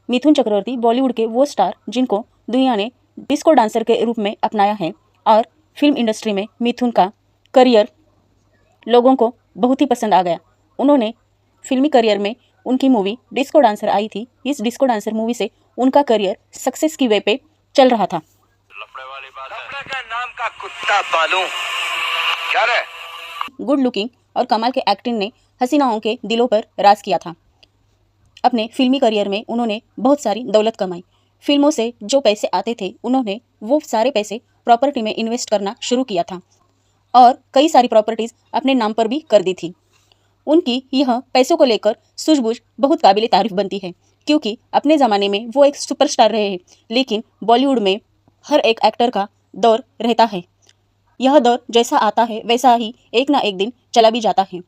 मिथुन चक्रवर्ती बॉलीवुड के वो स्टार जिनको दुनिया ने डिस्को डांसर के रूप में अपनाया है और फिल्म इंडस्ट्री में मिथुन का करियर लोगों को बहुत ही पसंद आ गया। उन्होंने फिल्मी करियर में उनकी मूवी डिस्को डांसर आई थी। इस डिस्को डांसर मूवी से उनका करियर सक्सेस की वे पे चल रहा था। लफड़े वाली बात है। लफड़े का नाम का कुत्ता पालूं क्या रे? गुड लुकिंग और कमाल के एक्टिंग ने हसीनाओं के दिलों पर राज किया था। अपने फिल्मी करियर में उन्होंने बहुत सारी दौलत कमाई। फिल्मों से जो पैसे आते थे उन्होंने वो सारे पैसे प्रॉपर्टी में इन्वेस्ट करना शुरू किया था और कई सारी प्रॉपर्टीज अपने नाम पर भी कर दी थी। उनकी यह पैसों को लेकर सूझबूझ बहुत काबिल तारीफ बनती है, क्योंकि अपने ज़माने में वो एक सुपरस्टार रहे हैं, लेकिन बॉलीवुड में हर एक एक्टर का दौर रहता है। यह दौर जैसा आता है वैसा ही एक ना एक दिन चला भी जाता है।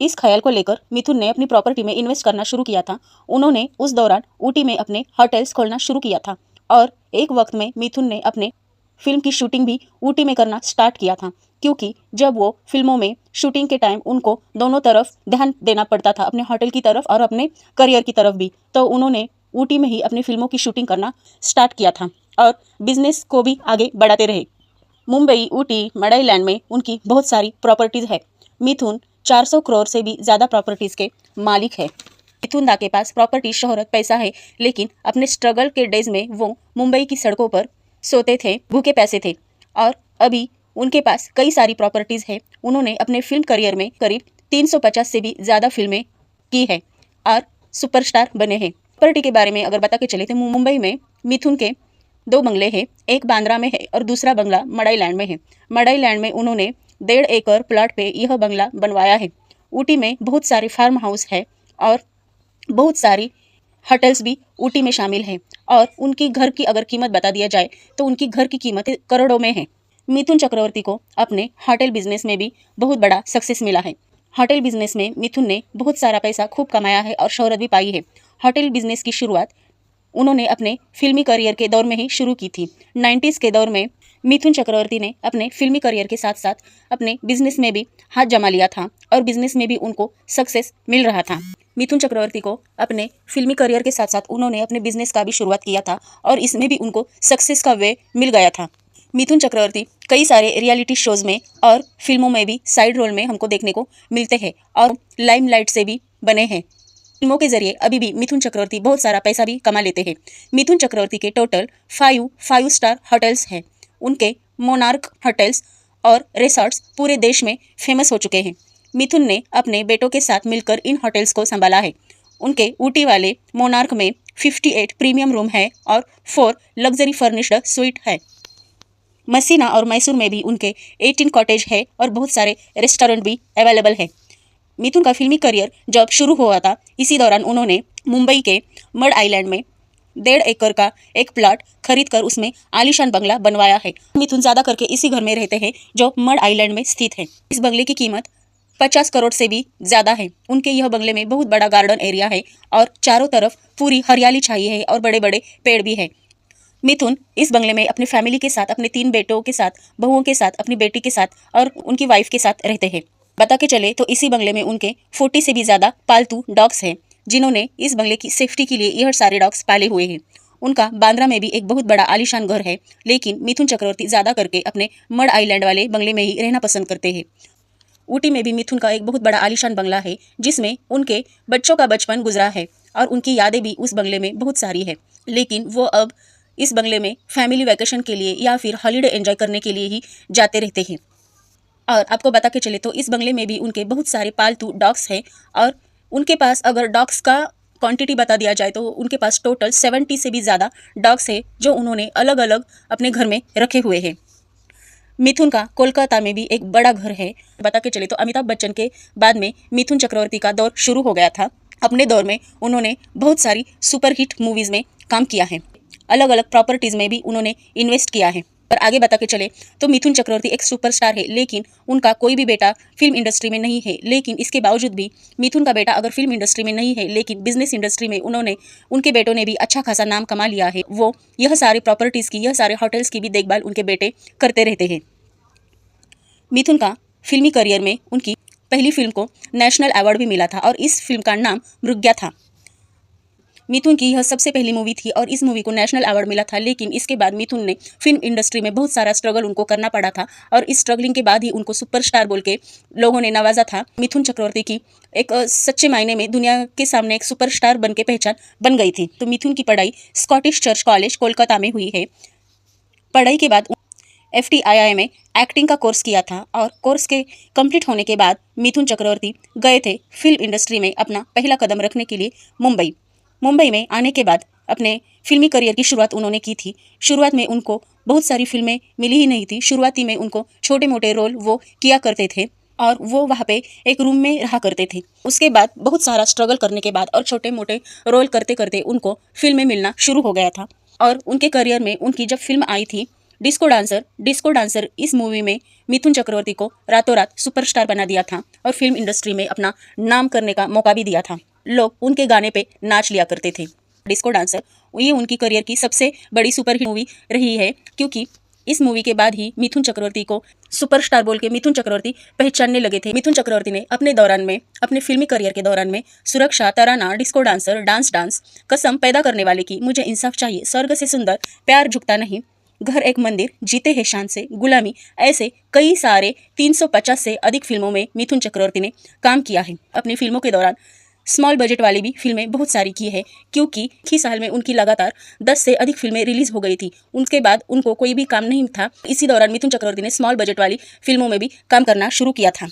इस ख्याल को लेकर मिथुन ने अपनी प्रॉपर्टी में इन्वेस्ट करना शुरू किया था। उन्होंने उस दौरान ऊटी में अपने होटल्स खोलना शुरू किया था और एक वक्त में मिथुन ने अपने फिल्म की शूटिंग भी ऊटी में करना स्टार्ट किया था, क्योंकि जब वो फिल्मों में शूटिंग के टाइम उनको दोनों तरफ ध्यान देना पड़ता था, अपने होटल की तरफ और अपने करियर की तरफ भी। तो उन्होंने ऊटी में ही अपनी फिल्मों की शूटिंग करना स्टार्ट किया था और बिजनेस को भी आगे बढ़ाते रहे। मुंबई, ऊटी, मडाईलैंड में उनकी बहुत सारी प्रॉपर्टीज़ है। मिथुन 400 करोड़ से भी ज़्यादा प्रॉपर्टीज़ के मालिक है। मिथुन दा के पास प्रॉपर्टी, शोहरत, पैसा है, लेकिन अपने स्ट्रगल के डेज में वो मुंबई की सड़कों पर सोते थे, भूखे पैसे थे और अभी उनके पास कई सारी प्रॉपर्टीज़ है। उन्होंने अपने फिल्म करियर में करीब 350 से भी ज़्यादा फिल्में की है और सुपरस्टार बने हैं। प्रॉपर्टी के बारे में अगर बता के चले तो मुंबई में मिथुन के 2 बंगले हैं, एक बांद्रा में है और दूसरा बंगला मडाईलैंड में है। मडाईलैंड में उन्होंने 1.5 एकड़ प्लॉट पे यह बंगला बनवाया है। ऊटी में बहुत सारे फार्म हाउस है और बहुत सारी होटल्स भी ऊटी में शामिल हैं और उनकी घर की अगर कीमत बता दिया जाए तो उनकी घर की कीमत करोड़ों में है। मिथुन चक्रवर्ती को अपने होटल बिजनेस में भी बहुत बड़ा सक्सेस मिला है। होटल बिजनेस में मिथुन ने बहुत सारा पैसा खूब कमाया है और शोहरत भी पाई है। होटल बिजनेस की शुरुआत उन्होंने अपने फिल्मी करियर के दौर में ही शुरू की थी। 90s के दौर में मिथुन चक्रवर्ती ने अपने फिल्मी करियर के साथ साथ अपने बिजनेस में भी हाथ जमा लिया था और बिजनेस में भी उनको सक्सेस मिल रहा था। मिथुन चक्रवर्ती को अपने फिल्मी करियर के साथ साथ उन्होंने अपने बिजनेस का भी शुरुआत किया था और इसमें भी उनको सक्सेस का वे मिल गया था। मिथुन चक्रवर्ती कई सारे रियलिटी शोज में और फिल्मों में भी साइड रोल में हमको देखने को मिलते हैं और लाइमलाइट से भी बने हैं। फिल्मों के जरिए अभी भी मिथुन चक्रवर्ती बहुत सारा पैसा भी कमा लेते हैं। मिथुन चक्रवर्ती के टोटल 5 स्टार होटल्स हैं। उनके मोनार्क होटल्स और रिसॉर्ट्स पूरे देश में फेमस हो चुके हैं। मिथुन ने अपने बेटों के साथ मिलकर इन होटल्स को संभाला है। उनके ऊटी वाले मोनार्क में 58 प्रीमियम रूम है और 4 लग्जरी फर्निश्ड स्वीट है। मसीना और मैसूर में भी उनके 18 कॉटेज है और बहुत सारे रेस्टोरेंट भी अवेलेबल है। मिथुन का फिल्मी करियर जब शुरू हुआ था, इसी दौरान उन्होंने मुंबई के मड आइलैंड में 1.5 एकड़ का एक प्लॉट खरीदकर उसमें आलीशान बंगला बनवाया है। मिथुन ज़्यादा करके इसी घर में रहते हैं जो मड आइलैंड में स्थित है। इस बंगले की कीमत 50 करोड़ से भी ज़्यादा है। उनके यह बंगले में बहुत बड़ा गार्डन एरिया है और चारों तरफ पूरी हरियाली छाई है और बड़े बड़े पेड़ भी है। मिथुन इस बंगले में अपने फैमिली के साथ, अपने 3 बेटों के साथ, बहुओं के साथ, अपनी बेटी के साथ और उनकी वाइफ के साथ रहते हैं। बता के चले तो इसी बंगले में उनके 40 से भी ज़्यादा पालतू डॉग्स हैं, जिन्होंने इस बंगले की सेफ्टी के लिए यह सारे डॉग्स पाले हुए हैं। उनका बांद्रा में भी एक बहुत बड़ा आलीशान घर है, लेकिन मिथुन चक्रवर्ती ज़्यादा करके अपने मड आइलैंड वाले बंगले में ही रहना पसंद करते हैं। ऊटी में भी मिथुन का एक बहुत बड़ा आलीशान बंगला है, जिसमें उनके बच्चों का बचपन गुजरा है और उनकी यादें भी उस बंगले में बहुत सारी है। लेकिन वो अब इस बंगले में फैमिली वैकेशन के लिए या फिर हॉलीडे एंजॉय करने के लिए ही जाते रहते हैं। और आपको बता के चले तो इस बंगले में भी उनके बहुत सारे पालतू डॉग्स हैं और उनके पास अगर डॉग्स का क्वांटिटी बता दिया जाए तो उनके पास टोटल 70 से भी ज़्यादा डॉग्स है, जो उन्होंने अलग अलग अपने घर में रखे हुए हैं। मिथुन का कोलकाता में भी एक बड़ा घर है। बता के चले तो अमिताभ बच्चन के बाद में मिथुन चक्रवर्ती का दौर शुरू हो गया था। अपने दौर में उन्होंने बहुत सारी सुपरहिट मूवीज़ में काम किया है। अलग अलग प्रॉपर्टीज़ में भी उन्होंने इन्वेस्ट किया है। और आगे बता के चले तो मिथुन चक्रवर्ती एक सुपरस्टार है, लेकिन उनका कोई भी बेटा फिल्म इंडस्ट्री में नहीं है। लेकिन इसके बावजूद भी मिथुन का बेटा अगर फिल्म इंडस्ट्री में नहीं है, लेकिन बिजनेस इंडस्ट्री में उनके बेटों ने भी अच्छा खासा नाम कमा लिया है। वो यह सारे प्रॉपर्टीज़ की, यह सारे होटल्स की भी देखभाल उनके बेटे करते रहते हैं। मिथुन का फिल्मी करियर में उनकी पहली फिल्म को नेशनल अवार्ड भी मिला था और इस फिल्म का नाम मृग्या था। मिथुन की यह सबसे पहली मूवी थी और इस मूवी को नेशनल अवार्ड मिला था, लेकिन इसके बाद मिथुन ने फिल्म इंडस्ट्री में बहुत सारा स्ट्रगल उनको करना पड़ा था और इस स्ट्रगलिंग के बाद ही उनको सुपरस्टार बोल के लोगों ने नवाजा था। मिथुन चक्रवर्ती की एक सच्चे मायने में दुनिया के सामने एक सुपरस्टार बन के पहचान बन गई थी। तो मिथुन की पढ़ाई स्कॉटिश चर्च कॉलेज कोलकाता में हुई है। पढ़ाई के बाद FTII में एक्टिंग का कोर्स किया था और कोर्स के कंप्लीट होने के बाद मिथुन चक्रवर्ती गए थे फिल्म इंडस्ट्री में अपना पहला कदम रखने के लिए मुंबई में आने के बाद अपने फिल्मी करियर की शुरुआत उन्होंने की थी। शुरुआत में उनको बहुत सारी फिल्में मिली ही नहीं थी। शुरुआती में उनको छोटे मोटे रोल वो किया करते थे और वो वहाँ पे एक रूम में रहा करते थे। उसके बाद बहुत सारा स्ट्रगल करने के बाद और छोटे मोटे रोल करते करते उनको फिल्में मिलना शुरू हो गया था और उनके करियर में उनकी जब फिल्म आई थी डिस्को डांसर, इस मूवी में मिथुन चक्रवर्ती को रातों रात सुपरस्टार बना दिया था और फिल्म इंडस्ट्री में अपना नाम करने का मौका भी दिया था। लोग उनके गाने पे नाच लिया करते थे। डिस्को डांसर ये उनकी करियर की सबसे बड़ी सुपरहिट मूवी रही है, क्योंकि इस मूवी के बाद ही मिथुन चक्रवर्ती को सुपरस्टार बोल के मिथुन चक्रवर्ती पहचानने लगे थे। मिथुन चक्रवर्ती ने अपने फिल्मी करियर के दौरान में सुरक्षा, तराना, डिस्को डांसर, डांस, कसम, पैदा करने वाले की, मुझे इंसाफ चाहिए, स्वर्ग से सुंदर, प्यार झुकता नहीं, घर एक मंदिर, जीते हैं शान से, गुलामी, ऐसे कई सारे 350 से अधिक फिल्मों में मिथुन चक्रवर्ती ने काम किया है। अपनी फिल्मों के दौरान स्मॉल बजट वाली भी फिल्में बहुत सारी की है, क्योंकि ही साल में उनकी लगातार 10 से अधिक फिल्में रिलीज हो गई थी। उनके बाद उनको कोई भी काम नहीं था। इसी दौरान मिथुन चक्रवर्ती ने स्मॉल बजट वाली फिल्मों में भी काम करना शुरू किया था।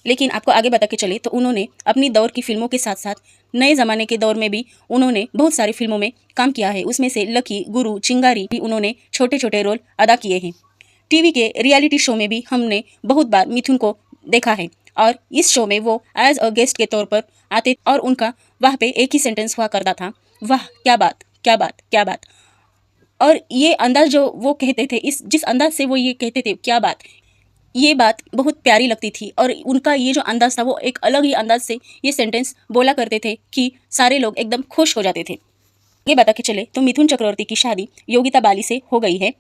लेकिन आपको आगे बता के चले तो उन्होंने अपनी दौर की फिल्मों के साथ साथ नए ज़माने के दौर में भी उन्होंने बहुत सारी फिल्मों में काम किया है। उसमें से लकी, गुरु, चिंगारी भी उन्होंने छोटे छोटे रोल अदा किए हैं। टीवी के रियलिटी शो में भी हमने बहुत बार मिथुन को देखा है और इस शो में वो एज अ गेस्ट के तौर पर आते और उनका वहाँ पे एक ही सेंटेंस हुआ करता था, वाह क्या बात, क्या बात, क्या बात। और ये अंदाज जो वो कहते थे, जिस अंदाज से वो ये कहते थे क्या बात, ये बात बहुत प्यारी लगती थी और उनका ये जो अंदाज था वो एक अलग ही अंदाज से ये सेंटेंस बोला करते थे कि सारे लोग एकदम खुश हो जाते थे। ये बता के चले तो मिथुन चक्रवर्ती की शादी योगिता बाली से हो गई है,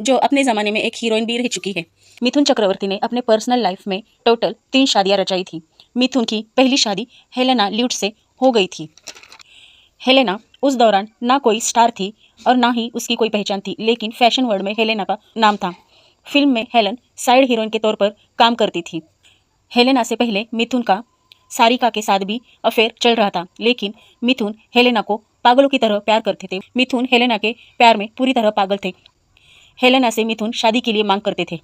जो अपने ज़माने में एक हीरोइन भी रह चुकी है। मिथुन चक्रवर्ती ने अपने पर्सनल लाइफ में टोटल 3 शादियाँ रचाई थी। मिथुन की पहली शादी हेलेना ल्यूट से हो गई थी। हेलेना उस दौरान ना कोई स्टार थी और ना ही उसकी कोई पहचान थी, लेकिन फैशन वर्ल्ड में हेलेना का नाम था। फिल्म में हेलन साइड हीरोइन के तौर पर काम करती थी। हेलेना से पहले मिथुन का सारिका के साथ भी अफेयर चल रहा था, लेकिन मिथुन हेलेना को पागलों की तरह प्यार करते थे। मिथुन हेलेना के प्यार में पूरी तरह पागल थे। हेलेना से मिथुन शादी के लिए मांग करते थे।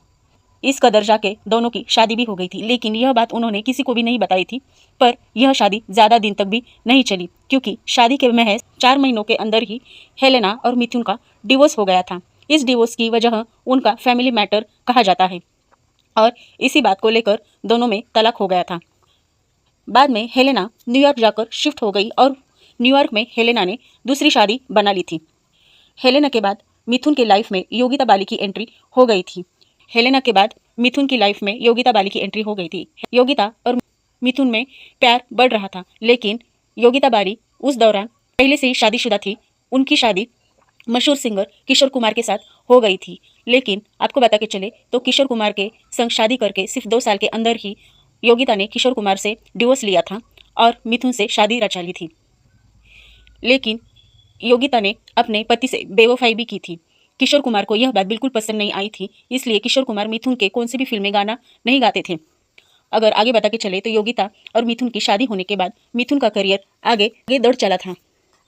इस कदर जाके दोनों की शादी भी हो गई थी, लेकिन यह बात उन्होंने किसी को भी नहीं बताई थी। पर यह शादी ज़्यादा दिन तक भी नहीं चली, क्योंकि शादी के महज 4 महीनों के अंदर ही हेलेना और मिथुन का डिवोर्स हो गया था। इस डिवोर्स की वजह उनका फैमिली मैटर कहा जाता है और इसी बात को लेकर दोनों में तलाक हो गया था। बाद में हेलेना न्यूयॉर्क जाकर शिफ्ट हो गई और न्यूयॉर्क में हेलेना ने दूसरी शादी बना ली थी। हेलेना के बाद मिथुन के लाइफ में योगिता बाली की एंट्री हो गई थी। हेलेना के बाद मिथुन की लाइफ में योगिता बाली की एंट्री हो गई थी। योगिता और मिथुन में प्यार बढ़ रहा था, लेकिन योगिता बाली उस दौरान पहले से ही शादीशुदा थी। उनकी शादी मशहूर सिंगर किशोर कुमार के साथ हो गई थी, लेकिन आपको बता के चले तो किशोर कुमार के संग शादी करके सिर्फ 2 साल के अंदर ही योगिता ने किशोर कुमार से डिवोर्स लिया था और मिथुन से शादी रचा ली थी। लेकिन योगिता ने अपने पति से बेवफाई भी की थी। किशोर कुमार को यह बात बिल्कुल पसंद नहीं आई थी, इसलिए किशोर कुमार मिथुन के कौन सी भी फिल्में गाना नहीं गाते थे। अगर आगे बता के चले तो योगिता और मिथुन की शादी होने के बाद मिथुन का करियर आगे दौड़ चला था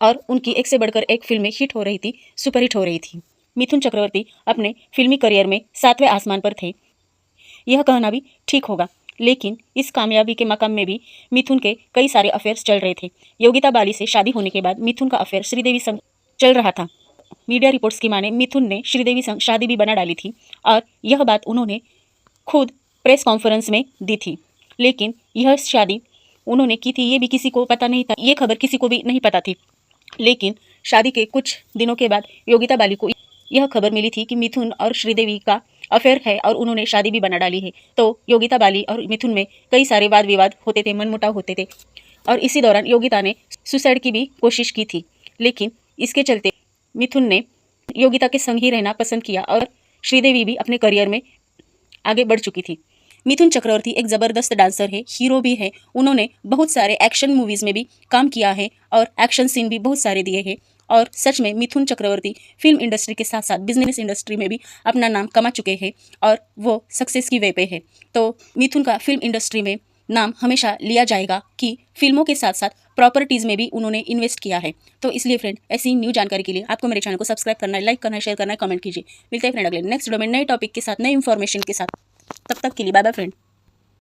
और उनकी एक से बढ़कर एक फिल्में हिट हो रही थी, सुपरहिट हो रही थी। मिथुन चक्रवर्ती अपने फिल्मी करियर में 7वें आसमान पर थे, यह कहना भी ठीक होगा। लेकिन इस कामयाबी के मकाम में भी मिथुन के कई सारे अफेयर्स चल रहे थे। योगिता बाली से शादी होने के बाद मिथुन का अफेयर श्रीदेवी संग चल रहा था। मीडिया रिपोर्ट्स की माने मिथुन ने श्रीदेवी संग शादी भी बना डाली थी और यह बात उन्होंने खुद प्रेस कॉन्फ्रेंस में दी थी। लेकिन यह शादी उन्होंने की थी ये भी किसी को पता नहीं था, ये खबर किसी को भी नहीं पता थी। लेकिन शादी के कुछ दिनों के बाद योगिता बाली को यह खबर मिली थी कि मिथुन और श्रीदेवी का अफेयर है और उन्होंने शादी भी बना डाली है। तो योगिता बाली और मिथुन में कई सारे वाद विवाद होते थे, मनमुटाव होते थे और इसी दौरान योगिता ने सुसाइड की भी कोशिश की थी। लेकिन इसके चलते मिथुन ने योगिता के संग ही रहना पसंद किया और श्रीदेवी भी अपने करियर में आगे बढ़ चुकी थी। मिथुन चक्रवर्ती एक ज़बरदस्त डांसर है, हीरो भी है। उन्होंने बहुत सारे एक्शन मूवीज़ में भी काम किया है और एक्शन सीन भी बहुत सारे दिए हैं। और सच में मिथुन चक्रवर्ती फिल्म इंडस्ट्री के साथ साथ बिजनेस इंडस्ट्री में भी अपना नाम कमा चुके हैं और वो सक्सेस की वे पे है। तो मिथुन का फिल्म इंडस्ट्री में नाम हमेशा लिया जाएगा कि फिल्मों के साथ साथ प्रॉपर्टीज़ में भी उन्होंने इन्वेस्ट किया है। तो इसलिए फ्रेंड, ऐसी न्यू जानकारी के लिए आपको मेरे चैनल को सब्सक्राइब करना है, लाइक करना है, शेयर करना है, कमेंट कीजिए। मिलते हैं फ्रेंड अगले नेक्स्ट वीडियो में नए टॉपिक के साथ, नए इन्फॉर्मेशन के साथ। तब तक के लिए बाय बाय फ्रेंड।